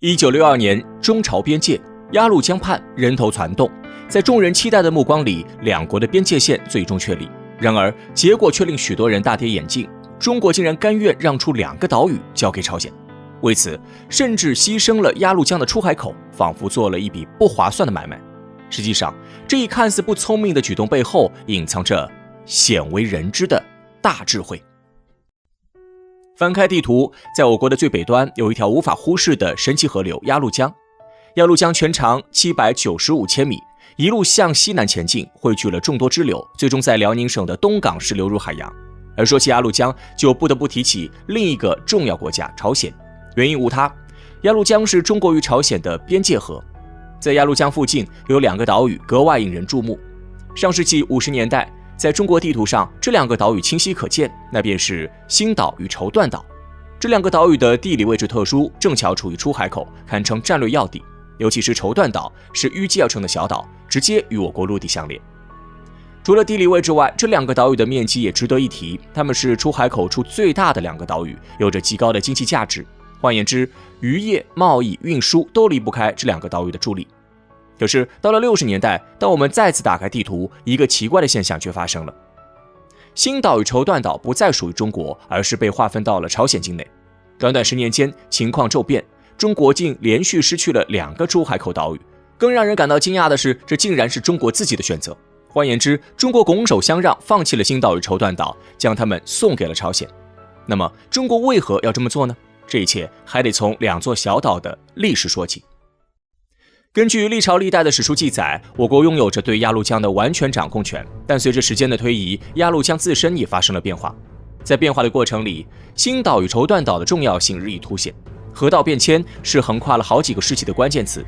1962年，中朝边界鸭绿江畔人头攒动，在众人期待的目光里，两国的边界线最终确立。然而，结果却令许多人大跌眼镜，中国竟然甘愿让出2个岛屿交给朝鲜，为此甚至牺牲了鸭绿江的出海口，仿佛做了一笔不划算的买卖。实际上，这一看似不聪明的举动背后，隐藏着鲜为人知的大智慧。翻开地图，在我国的最北端有一条无法忽视的神奇河流鸭绿江。鸭绿江全长795千米，一路向西南前进，汇聚了众多支流，最终在辽宁省的东港市流入海洋。而说起鸭绿江，就不得不提起另一个重要国家朝鲜。原因无他，鸭绿江是中国与朝鲜的边界河。在鸭绿江附近有2个岛屿格外引人注目。上世纪50年代，在中国地图上，这2个岛屿清晰可见，那便是星岛与绸缎岛。这2个岛屿的地理位置特殊，正巧处于出海口，堪称战略要地。尤其是绸缎岛是淤积而成的小岛，直接与我国陆地相连。除了地理位置外，这2个岛屿的面积也值得一提，它们是出海口处最大的2个岛屿，有着极高的经济价值。换言之，渔业、贸易、运输都离不开这2个岛屿的助力。可是到了60年代，当我们再次打开地图，一个奇怪的现象却发生了。星岛与绸缎岛不再属于中国，而是被划分到了朝鲜境内。短短10年间，情况骤变，中国竟连续失去了2个出海口岛屿。更让人感到惊讶的是，这竟然是中国自己的选择。换言之，中国拱手相让，放弃了星岛与绸缎岛，将它们送给了朝鲜。那么，中国为何要这么做呢？这一切还得从2座小岛的历史说起。根据历朝历代的史书记载，我国拥有着对鸭绿江的完全掌控权，但随着时间的推移，鸭绿江自身也发生了变化。在变化的过程里，星岛与绸缎岛的重要性日益凸显。河道变迁是横跨了好几个世纪的关键词。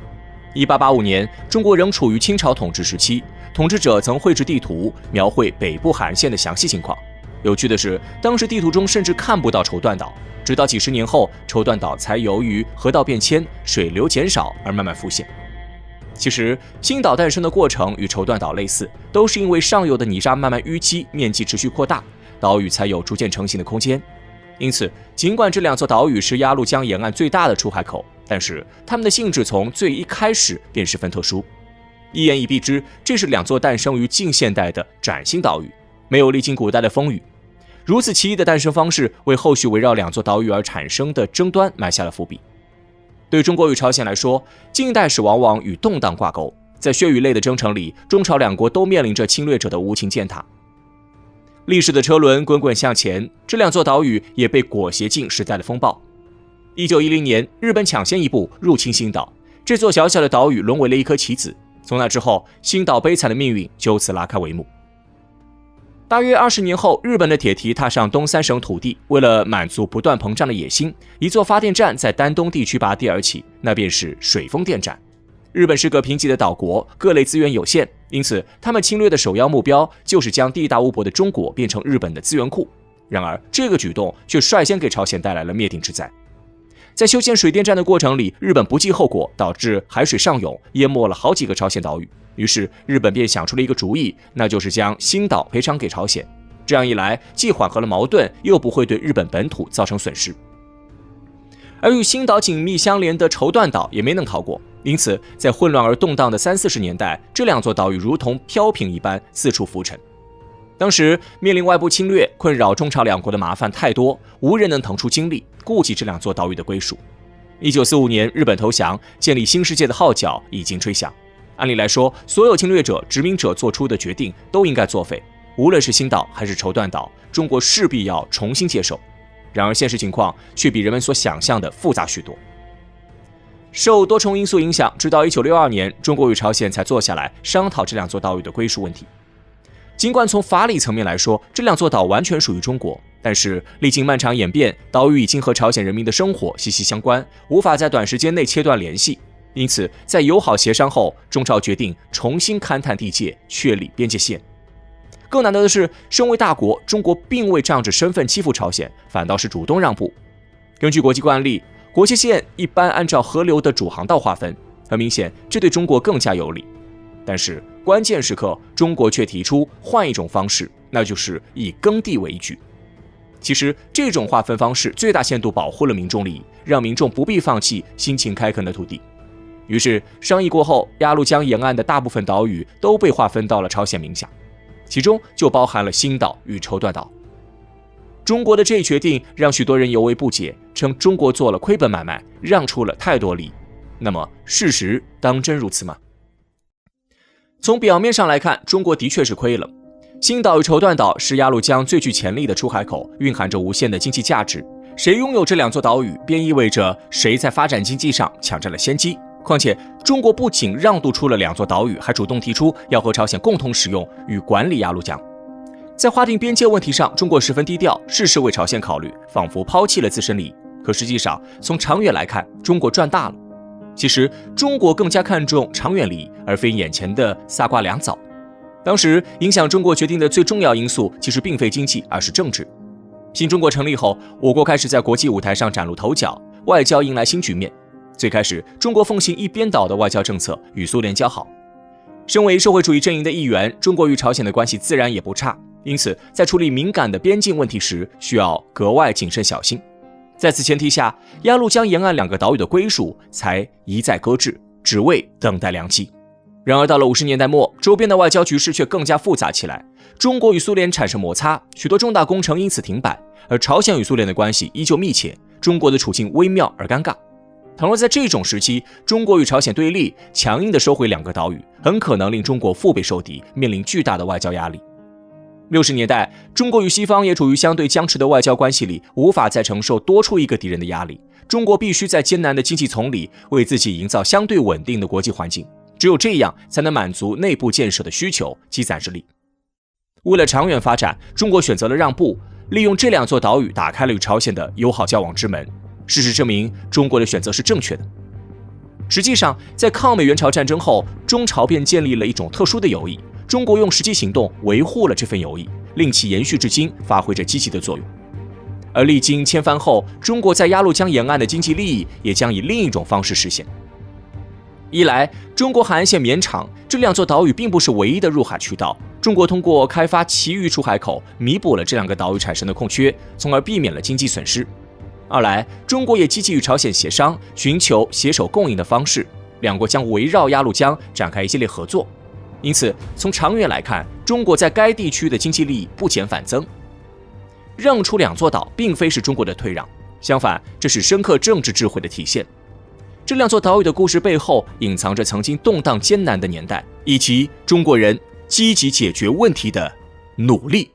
1885年，中国仍处于清朝统治时期，统治者曾绘制地图，描绘北部海岸线的详细情况。有趣的是，当时地图中甚至看不到绸缎岛，直到几十年后，绸缎岛才由于河道变迁、水流减少而慢慢浮现。其实，星岛诞生的过程与绸缎岛类似，都是因为上游的泥沙慢慢淤积，面积持续扩大，岛屿才有逐渐成型的空间。因此，尽管这2座岛屿是鸭绿江沿岸最大的出海口，但是它们的性质从最一开始便十分特殊。一言以蔽之，这是2座诞生于近现代的崭新岛屿，没有历经古代的风雨。如此奇异的诞生方式，为后续围绕2座岛屿而产生的争端埋下了伏笔。对中国与朝鲜来说，近代史往往与动荡挂钩，在血与泪的征程里，中朝2国都面临着侵略者的无情践踏。历史的车轮滚滚向前，这2座岛屿也被裹挟进时代的风暴。1910年，日本抢先一步入侵星岛，这座小小的岛屿沦为了一颗棋子。从那之后，星岛悲惨的命运就此拉开帷幕。大约20年后，日本的铁蹄踏上东3省土地，为了满足不断膨胀的野心，一座发电站在丹东地区拔地而起，那便是水丰电站。日本是个贫瘠的岛国，各类资源有限，因此他们侵略的首要目标就是将地大物博的中国变成日本的资源库。然而，这个举动却率先给朝鲜带来了灭顶之灾。在修建水电站的过程里，日本不计后果，导致海水上涌，淹没了好几个朝鲜岛屿。于是，日本便想出了一个主意，那就是将星岛赔偿给朝鲜。这样一来，既缓和了矛盾，又不会对日本本土造成损失。而与星岛紧密相连的绸缎岛也没能逃过。因此，在混乱而动荡的30、40年代，这2座岛屿如同飘萍一般四处浮沉。当时面临外部侵略，困扰中朝2国的麻烦太多，无人能腾出精力顾及这2座岛屿的归属。1945年，日本投降，建立新世界的号角已经吹响。按理来说，所有侵略者、殖民者做出的决定都应该作废，无论是星岛还是绸缎岛，中国势必要重新接手。然而，现实情况却比人们所想象的复杂许多。受多重因素影响，直到1962年，中国与朝鲜才坐下来商讨这2座岛屿的归属问题。尽管从法理层面来说，这2座岛完全属于中国，但是历经漫长演变，岛屿已经和朝鲜人民的生活息息相关，无法在短时间内切断联系。因此，在友好协商后，中朝决定重新勘探地界，确立边界线。更难得的是，身为大国，中国并未仗着身份欺负朝鲜，反倒是主动让步。根据国际惯例，国界线一般按照河流的主航道划分，很明显，这对中国更加有利。但是关键时刻，中国却提出换一种方式，那就是以耕地为依据。其实这种划分方式最大限度保护了民众利益，让民众不必放弃辛勤开垦的土地。于是商议过后，鸭绿江沿岸的大部分岛屿都被划分到了朝鲜名下，其中就包含了新岛与绸缎岛。中国的这一决定让许多人尤为不解，称中国做了亏本买卖，让出了太多利益。那么事实当真如此吗？从表面上来看，中国的确是亏了。新岛与绸缎岛是鸭绿江最具潜力的出海口，蕴含着无限的经济价值。谁拥有这两座岛屿，便意味着谁在发展经济上抢占了先机。况且，中国不仅让渡出了两座岛屿，还主动提出要和朝鲜共同使用与管理鸭绿江。在划定边界问题上，中国十分低调，事事为朝鲜考虑，仿佛抛弃了自身利益。可实际上，从长远来看，中国赚大了。其实，中国更加看重长远利益，而非眼前的仨瓜俩枣。当时影响中国决定的最重要因素，其实并非经济，而是政治。新中国成立后，我国开始在国际舞台上崭露头角，外交迎来新局面。最开始，中国奉行一边倒的外交政策，与苏联交好。身为社会主义阵营的一员，中国与朝鲜的关系自然也不差，因此在处理敏感的边境问题时，需要格外谨慎小心。在此前提下，鸭绿江沿岸两个岛屿的归属才一再搁置，只为等待良机。然而到了50年代末，周边的外交局势却更加复杂起来，中国与苏联产生摩擦，许多重大工程因此停摆，而朝鲜与苏联的关系依旧密切，中国的处境微妙而尴尬。倘若在这种时期，中国与朝鲜对立，强硬地收回两个岛屿，很可能令中国腹背受敌，面临巨大的外交压力。60年代，中国与西方也处于相对僵持的外交关系里，无法再承受多出一个敌人的压力。中国必须在艰难的经济丛里为自己营造相对稳定的国际环境，只有这样才能满足内部建设的需求，积攒实力。为了长远发展，中国选择了让步，利用这两座岛屿打开了与朝鲜的友好交往之门。事实证明，中国的选择是正确的。实际上，在抗美援朝战争后，中朝便建立了一种特殊的友谊。中国用实际行动维护了这份友谊，令其延续至今，发挥着积极的作用。而历经千帆后，中国在鸭绿江沿岸的经济利益也将以另一种方式实现。一来，中国海岸线绵长，这两座岛屿并不是唯一的入海渠道，中国通过开发其余出海口，弥补了这两个岛屿产生的空缺，从而避免了经济损失。二来，中国也积极与朝鲜协商，寻求携手共赢的方式，两国将围绕鸭绿江展开一系列合作。因此，从长远来看，中国在该地区的经济利益不减反增。让出两座岛并非是中国的退让，相反，这是深刻政治智慧的体现。这两座岛屿的故事背后，隐藏着曾经动荡艰难的年代，以及中国人积极解决问题的努力。